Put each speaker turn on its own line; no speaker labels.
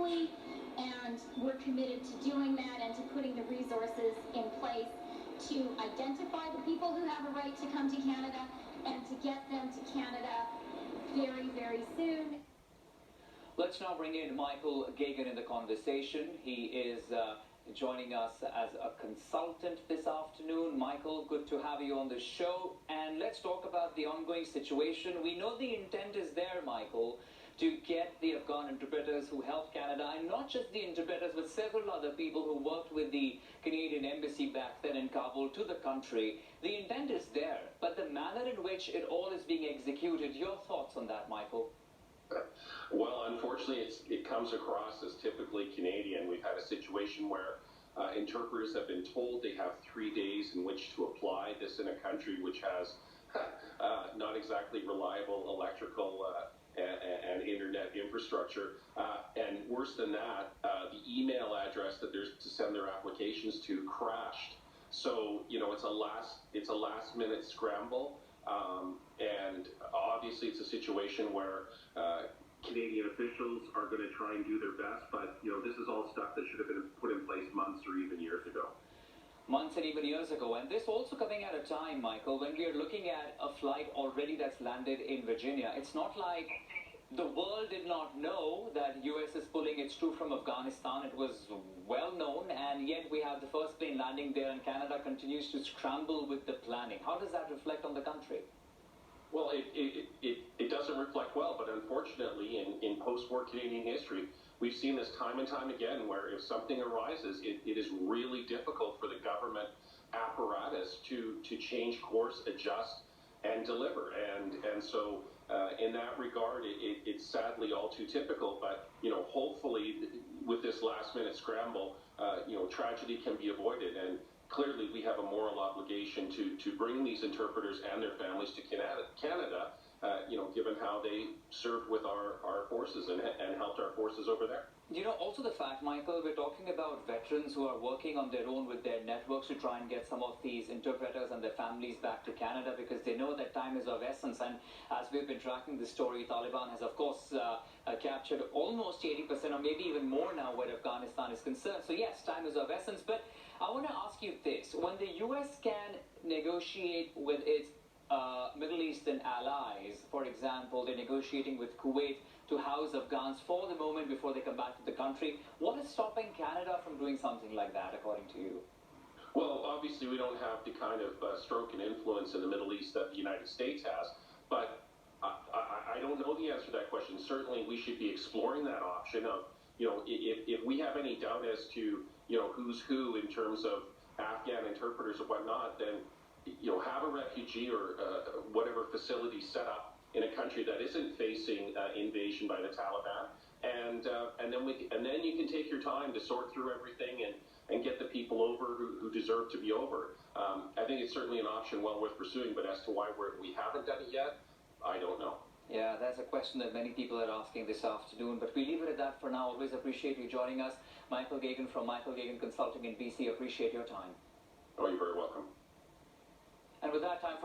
quickly, and we're committed to doing that and to putting the resources in place to identify the people who have a right to come to Canada and to get them to Canada very, very soon.
Let's now bring in Michael Gagan in the conversation. He is joining us as a consultant this afternoon. Michael, good to have you on the show. And let's talk about the ongoing situation. We know the intent is there, Michael, to get the Afghan interpreters who helped Canada, and not just the interpreters, but several other people who worked with the Canadian embassy back then in Kabul to the country. The intent is there, but the manner in which it all is being executed, your thoughts on that, Michael?
Well, unfortunately, it comes across as typically Canadian. We've had a situation where interpreters have been told they have 3 days in which to apply. This in a country which has not exactly reliable electrical and internet infrastructure. And worse than that, the email address that they're to send their applications to crashed. So, you know, it's a last minute scramble. And obviously it's a situation where Canadian officials are going to try and do their best, but, you know, this is all stuff that should have been put in place months or even years ago.
Months and even years ago. And this also coming at a time, Michael, when we are looking at a flight already that's landed in Virginia. It's not like the world did not know that US is pulling its troops from Afghanistan. It was well known, and yet we have the first plane landing there, and Canada continues to scramble with the planning. How does that reflect on the country?
Well, it doesn't reflect well, but unfortunately, in post-war Canadian history, we've seen this time and time again, where if something arises, it is really difficult for the government apparatus to change course, adjust, and deliver. And so in that regard, it's sadly all too typical. But, you know, hopefully with this last-minute scramble, you know, tragedy can be avoided. And clearly, we have a moral obligation to bring these interpreters and their families to Canada, you know, given how they served with our forces and helped our forces over there.
You know, also the fact, Michael, we're talking about veterans who are working on their own with their networks to try and get some of these interpreters and their families back to Canada, because they know that time is of essence. And as we've been tracking the story, Taliban has, of course, captured almost 80% or maybe even more now where Afghanistan is concerned. So yes, time is of essence. But I want to ask you this. When the US can negotiate with its Middle Eastern allies, for example, they're negotiating with Kuwait to house Afghans for the moment before they come back to the country, what is stopping Canada from doing something like that, according to you?
Well, obviously we don't have the kind of stroke and influence in the Middle East that the United States has, but I don't know the answer to that question. Certainly we should be exploring that option of, you know, if we have any doubt as to, you know, who's who in terms of Afghan interpreters and whatnot, then, you know, have a refugee or whatever facility set up in a country that isn't facing invasion by the Taliban, and then you can take your time to sort through everything and get the people over who deserve to be over. I think it's certainly an option well worth pursuing, but as to why we haven't done it yet, I don't know.
Yeah, that's a question that many people are asking this afternoon, but we leave it at that for now. Always appreciate you joining us. Michael Gagan from Michael Gagan Consulting in BC. Appreciate your time.
Oh, you're very welcome.
And with that, time for